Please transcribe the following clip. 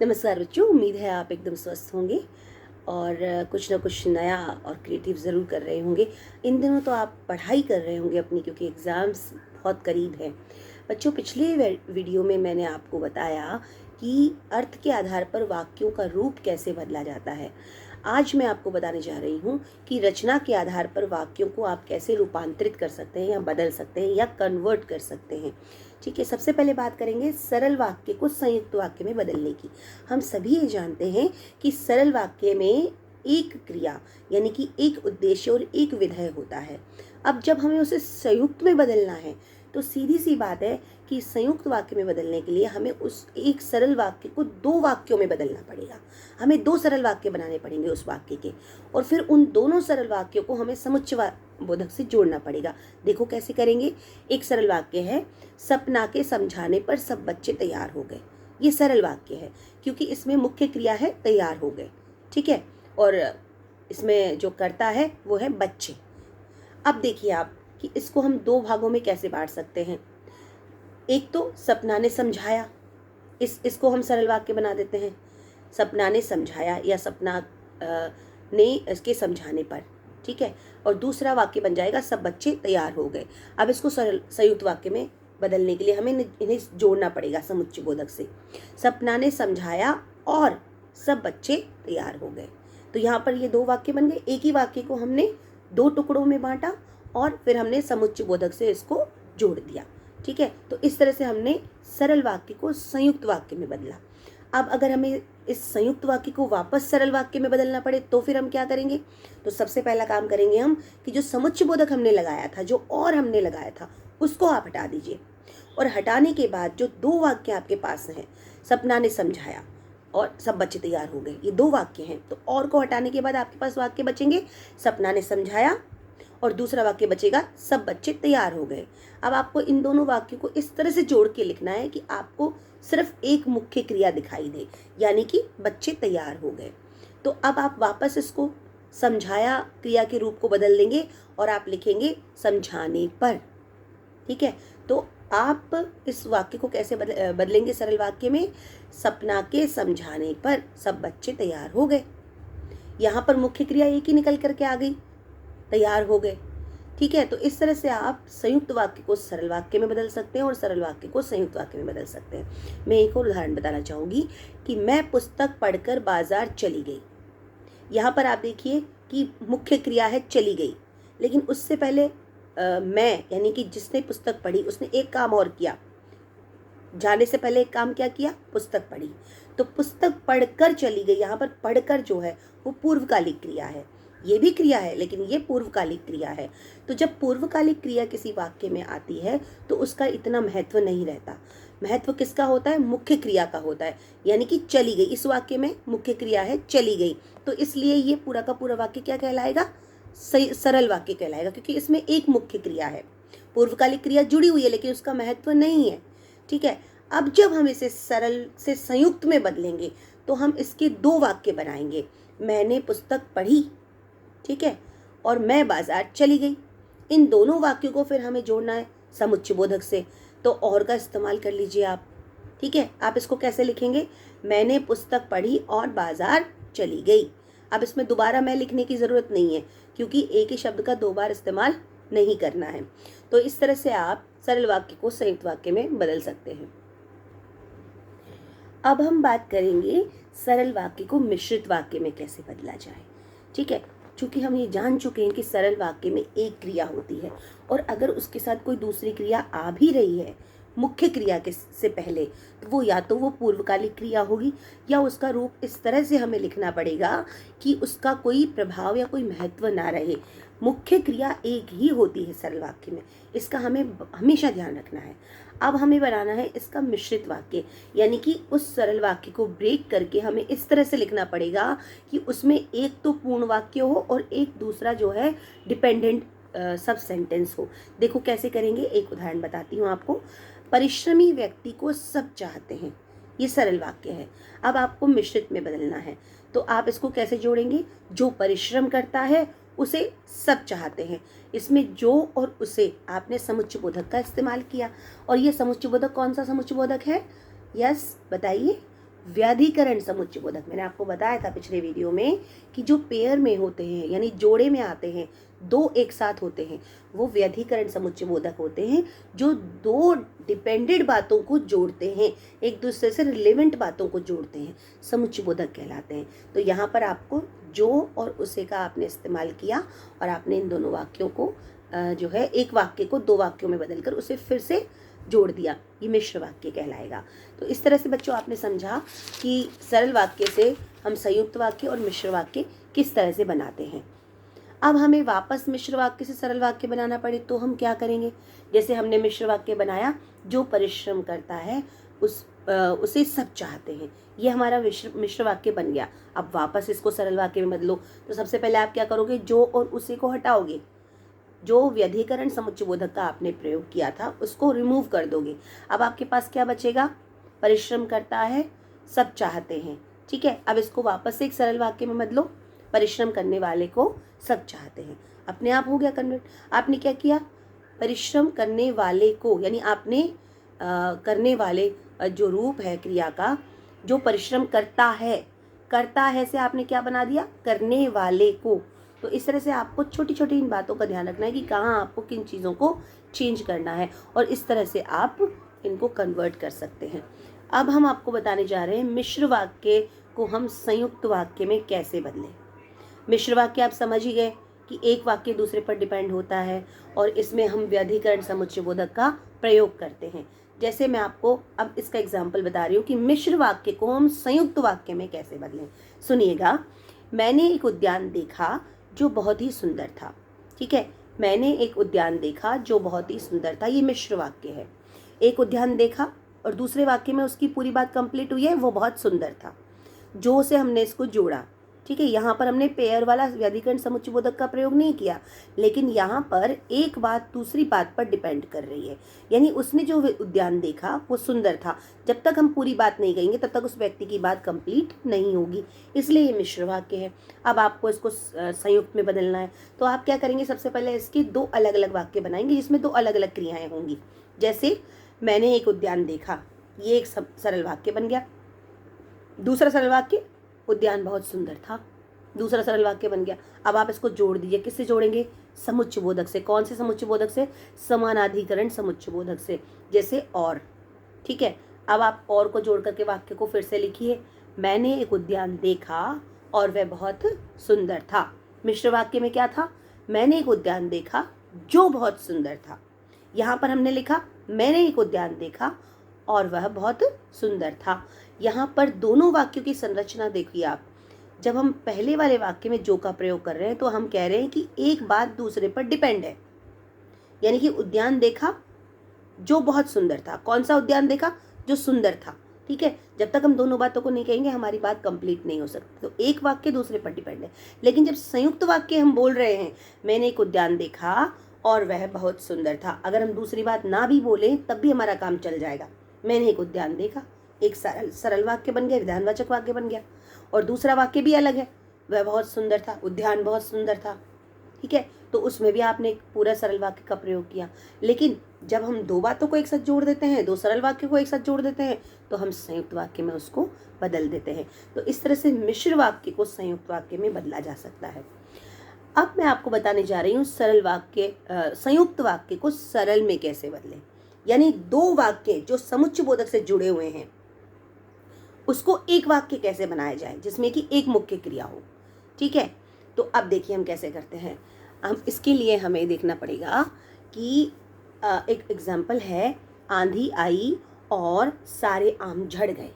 नमस्कार बच्चों, उम्मीद है आप एकदम स्वस्थ होंगे और कुछ ना कुछ नया और क्रिएटिव ज़रूर कर रहे होंगे। इन दिनों तो आप पढ़ाई कर रहे होंगे अपनी, क्योंकि एग्ज़ाम्स बहुत करीब हैं। बच्चों, पिछले वीडियो में मैंने आपको बताया कि अर्थ के आधार पर वाक्यों का रूप कैसे बदला जाता है। आज मैं आपको बताने जा रही हूँ कि रचना के आधार पर वाक्यों को आप कैसे रूपांतरित कर सकते हैं या बदल सकते हैं या कन्वर्ट कर सकते हैं। ठीक है, सबसे पहले बात करेंगे सरल वाक्य को संयुक्त वाक्य में बदलने की। हम सभी ये जानते हैं कि सरल वाक्य में एक क्रिया यानी कि एक उद्देश्य और एक विधेय होता है। अब जब हमें उसे संयुक्त में बदलना है तो सीधी सी बात है कि संयुक्त वाक्य में बदलने के लिए हमें उस एक सरल वाक्य को दो वाक्यों में बदलना पड़ेगा। हमें दो सरल वाक्य बनाने पड़ेंगे उस वाक्य के, और फिर उन दोनों सरल वाक्यों को हमें समुच्चय बोधक से जोड़ना पड़ेगा। देखो कैसे करेंगे। एक सरल वाक्य है, सपना के समझाने पर सब बच्चे तैयार हो गए। ये सरल वाक्य है क्योंकि इसमें मुख्य क्रिया है तैयार हो गए। ठीक है, और इसमें जो कर्ता है वो है बच्चे। अब देखिए आप कि इसको हम दो भागों में कैसे बांट सकते हैं। एक तो सपना ने समझाया, इसको हम सरल वाक्य बना देते हैं। सपना ने समझाया या सपना ने इसके समझाने पर। ठीक है, और दूसरा वाक्य बन जाएगा सब बच्चे तैयार हो गए। अब इसको सरल संयुक्त वाक्य में बदलने के लिए हमें इन्हें जोड़ना पड़ेगा समुच्चय बोधक से। सपना ने समझाया और सब बच्चे तैयार हो गए। तो यहाँ पर ये दो वाक्य बन गए। एक ही वाक्य को हमने दो टुकड़ों में बांटा और फिर हमने समुच्चय बोधक से इसको जोड़ दिया। ठीक है, तो इस तरह से हमने सरल वाक्य को संयुक्त वाक्य में बदला। अब अगर हमें इस संयुक्त वाक्य को वापस सरल वाक्य में बदलना पड़े तो फिर हम क्या करेंगे। तो सबसे पहला काम करेंगे हम कि जो समुच्चय बोधक हमने लगाया था, जो और हमने लगाया था, उसको आप हटा दीजिए। और हटाने के बाद जो दो वाक्य आपके पास हैं, सपना ने समझाया और सब बच्चे तैयार हो गए, ये दो वाक्य हैं। तो और को हटाने के बाद आपके पास वाक्य बचेंगे, सपना ने समझाया और दूसरा वाक्य बचेगा सब बच्चे तैयार हो गए। अब आपको इन दोनों वाक्यों को इस तरह से जोड़ के लिखना है कि आपको सिर्फ एक मुख्य क्रिया दिखाई दे, यानी कि बच्चे तैयार हो गए। तो अब आप वापस इसको समझाया क्रिया के रूप को बदल देंगे और आप लिखेंगे समझाने पर। ठीक है, तो आप इस वाक्य को कैसे बदलेंगे सरल वाक्य में। सपना के समझाने पर सब बच्चे तैयार हो गए। यहाँ पर मुख्य क्रिया एक ही निकल करके आ गई, तैयार हो गए। ठीक है, तो इस तरह से आप संयुक्त वाक्य को सरल वाक्य में बदल सकते हैं और सरल वाक्य को संयुक्त वाक्य में बदल सकते हैं। मैं एक और उदाहरण बताना चाहूँगी कि मैं पुस्तक पढ़कर बाजार चली गई। यहाँ पर आप देखिए कि मुख्य क्रिया है चली गई, लेकिन उससे पहले मैं यानी कि जिसने पुस्तक पढ़ी उसने एक काम और किया। जाने से पहले एक काम क्या किया, पुस्तक पढ़ी। तो पुस्तक पढ़कर चली गई, यहाँ पर पढ़कर जो है वो पूर्वकालिक क्रिया है। ये भी क्रिया है लेकिन ये पूर्वकालिक क्रिया है। तो जब पूर्वकालिक क्रिया किसी वाक्य में आती है तो उसका इतना महत्व नहीं रहता। महत्व किसका होता है, मुख्य क्रिया का होता है। यानी कि चली गई, इस वाक्य में मुख्य क्रिया है चली गई, तो इसलिए ये पूरा का पूरा वाक्य क्या कहलाएगा, सरल वाक्य कहलाएगा, क्योंकि इसमें एक मुख्य क्रिया है। पूर्वकालिक क्रिया जुड़ी हुई है लेकिन उसका महत्व नहीं है। ठीक है, अब जब हम इसे सरल से संयुक्त में बदलेंगे तो हम इसके दो वाक्य बनाएंगे। मैंने पुस्तक पढ़ी, ठीक है, और मैं बाजार चली गई। इन दोनों वाक्यों को फिर हमें जोड़ना है समुच्चय बोधक से। तो और का इस्तेमाल कर लीजिए आप। ठीक है, आप इसको कैसे लिखेंगे, मैंने पुस्तक पढ़ी और बाजार चली गई। अब इसमें दोबारा मैं लिखने की ज़रूरत नहीं है क्योंकि एक ही शब्द का दो बार इस्तेमाल नहीं करना है। तो इस तरह से आप सरल वाक्य को संयुक्त वाक्य में बदल सकते हैं। अब हम बात करेंगे सरल वाक्य को मिश्रित वाक्य में कैसे बदला जाए। ठीक है, चूंकि हम ये जान चुके हैं कि सरल वाक्य में एक क्रिया होती है और अगर उसके साथ कोई दूसरी क्रिया आ भी रही है मुख्य क्रिया के से पहले, तो वो या तो वो पूर्वकालिक क्रिया होगी या उसका रूप इस तरह से हमें लिखना पड़ेगा कि उसका कोई प्रभाव या कोई महत्व ना रहे। मुख्य क्रिया एक ही होती है सरल वाक्य में, इसका हमें हमेशा ध्यान रखना है। अब हमें बनाना है इसका मिश्रित वाक्य, यानी कि उस सरल वाक्य को ब्रेक करके हमें इस तरह से लिखना पड़ेगा कि उसमें एक तो पूर्ण वाक्य हो और एक दूसरा जो है डिपेंडेंट सब सेंटेंस हो। देखो कैसे करेंगे, एक उदाहरण बताती हूँ आपको। परिश्रमी व्यक्ति को सब चाहते हैं, ये सरल वाक्य है। अब आपको मिश्रित में बदलना है, तो आप इसको कैसे जोड़ेंगे, जो परिश्रम करता है उसे सब चाहते हैं। इसमें जो और उसे आपने समुच्चय बोधक का इस्तेमाल किया, और ये समुच्चय बोधक कौन सा समुच्चय बोधक है, यस बताइए, व्याधिकरण समुच्चय बोधक, मैंने आपको बताया था पिछले वीडियो में कि जो पेयर में होते हैं यानी जोड़े में आते हैं, दो एक साथ होते हैं, वो व्याधिकरण समुच्चय बोधक होते हैं, जो दो डिपेंडेंट बातों को जोड़ते हैं, एक दूसरे से रिलेवेंट बातों को जोड़ते हैं, समुच्चय बोधक कहलाते हैं। तो यहाँ पर आपको जो और उसे का आपने इस्तेमाल किया और आपने इन दोनों वाक्यों को जो है एक वाक्य को दो वाक्यों में बदलकर उसे फिर से जोड़ दिया, ये मिश्र वाक्य कहलाएगा। तो इस तरह से बच्चों आपने समझा कि सरल वाक्य से हम संयुक्त वाक्य और मिश्र वाक्य किस तरह से बनाते हैं। अब हमें वापस मिश्र वाक्य से सरल वाक्य बनाना पड़े तो हम क्या करेंगे? जैसे हमने मिश्र वाक्य बनाया, जो परिश्रम करता है उसे सब चाहते हैं, ये हमारा मिश्र वाक्य बन गया। अब वापस इसको सरल वाक्य में बदलो तो सबसे पहले आप क्या करोगे? जो और उसे को हटाओगे, जो व्यधिकरण समुच्चय बोधक का आपने प्रयोग किया था उसको रिमूव कर दोगे। अब आपके पास क्या बचेगा? परिश्रम करता है, सब चाहते हैं। ठीक है, अब इसको वापस से एक सरल वाक्य में बदलो, परिश्रम करने वाले को सब चाहते हैं। अपने आप हो गया कन्वर्ट। आपने क्या किया? परिश्रम करने वाले को, यानी आपने करने वाले जो रूप है क्रिया का, जो परिश्रम करता है से आपने क्या बना दिया? करने वाले को। तो इस तरह से आपको छोटी छोटी इन बातों का ध्यान रखना है कि कहाँ आपको किन चीज़ों को चेंज करना है, और इस तरह से आप इनको कन्वर्ट कर सकते हैं। अब हम आपको बताने जा रहे हैं मिश्र वाक्य को हम संयुक्त वाक्य में कैसे बदलें। मिश्र वाक्य आप समझ ही गए कि एक वाक्य दूसरे पर डिपेंड होता है और इसमें हम व्याधिकरण समुच्चय बोधक का प्रयोग करते हैं। जैसे मैं आपको अब इसका एग्जाम्पल बता रही हूँ कि मिश्र वाक्य को हम संयुक्त वाक्य में कैसे बदलें। सुनिएगा, मैंने एक उद्यान देखा जो बहुत ही सुंदर था। ठीक है, मैंने एक उद्यान देखा जो बहुत ही सुंदर था, ये मिश्र वाक्य है। एक उद्यान देखा और दूसरे वाक्य में उसकी पूरी बात कंप्लीट हुई है, वो बहुत सुंदर था। जो से हमने इसको जोड़ा। ठीक है, यहाँ पर हमने पेयर वाला व्याधिकरण समुच्चय बोधक का प्रयोग नहीं किया, लेकिन यहाँ पर एक बात दूसरी बात पर डिपेंड कर रही है। यानी उसने जो उद्यान देखा वो सुंदर था, जब तक हम पूरी बात नहीं कहेंगे तब तक उस व्यक्ति की बात कंप्लीट नहीं होगी, इसलिए ये मिश्र वाक्य है। अब आपको इसको संयुक्त में बदलना है, तो आप क्या करेंगे? सबसे पहले इसके दो अलग अलग वाक्य बनाएंगे जिसमें दो अलग अलग क्रियाएं होंगी। जैसे मैंने एक उद्यान देखा, ये एक सरल वाक्य बन गया। दूसरा सरल वाक्य, उद्यान बहुत सुंदर था, दूसरा सरल वाक्य बन गया। अब आप इसको जोड़ दीजिए। किससे जोड़ेंगे? समुच्चय बोधक से। कौन से समुच्चय बोधक से? समानाधिकरण समुच्चय बोधक से, जैसे और। ठीक है, अब आप और को जोड़ करके वाक्य को फिर से लिखिए। मैंने एक उद्यान देखा और वह बहुत सुंदर था। मिश्र वाक्य में क्या था? मैंने एक उद्यान देखा जो बहुत सुंदर था। यहाँ पर हमने लिखा मैंने एक उद्यान देखा और वह बहुत सुंदर था। यहाँ पर दोनों वाक्यों की संरचना देखिए आप। जब हम पहले वाले वाक्य में जो का प्रयोग कर रहे हैं तो हम कह रहे हैं कि एक बात दूसरे पर डिपेंड है, यानी कि उद्यान देखा जो बहुत सुंदर था। कौन सा उद्यान देखा? जो सुंदर था। ठीक है, जब तक हम दोनों बातों को नहीं कहेंगे हमारी बात कंप्लीट नहीं हो सकती। तो एक वाक्य दूसरे पर डिपेंड है, लेकिन जब संयुक्त वाक्य हम बोल रहे हैं मैंने एक उद्यान देखा और वह बहुत सुंदर था, अगर हम दूसरी बात ना भी बोले तब भी हमारा काम चल जाएगा। मैंने एक उद्यान देखा, एक सरल वाक्य बन गया, विधानवाचक वाक्य बन गया, और दूसरा वाक्य भी अलग है, वह बहुत सुंदर था, उद्यान बहुत सुंदर था। ठीक है, तो उसमें भी आपने एक पूरा सरल वाक्य का प्रयोग किया। लेकिन जब हम दो बातों को एक साथ जोड़ देते हैं, दो सरल वाक्य को एक साथ जोड़ देते हैं, तो हम संयुक्त वाक्य में उसको बदल देते हैं। तो इस तरह से मिश्र वाक्य को संयुक्त वाक्य में बदला जा सकता है। अब मैं आपको बताने जा रही हूँ संयुक्त वाक्य को सरल में कैसे बदलें। यानी दो वाक्य जो समुच्चय बोधक से जुड़े हुए हैं उसको एक वाक्य कैसे बनाया जाए जिसमें कि एक मुख्य क्रिया हो। ठीक है, तो अब देखिए हम कैसे करते हैं। हम इसके लिए हमें देखना पड़ेगा कि एक एग्जाम्पल है, आंधी आई और सारे आम झड़ गए।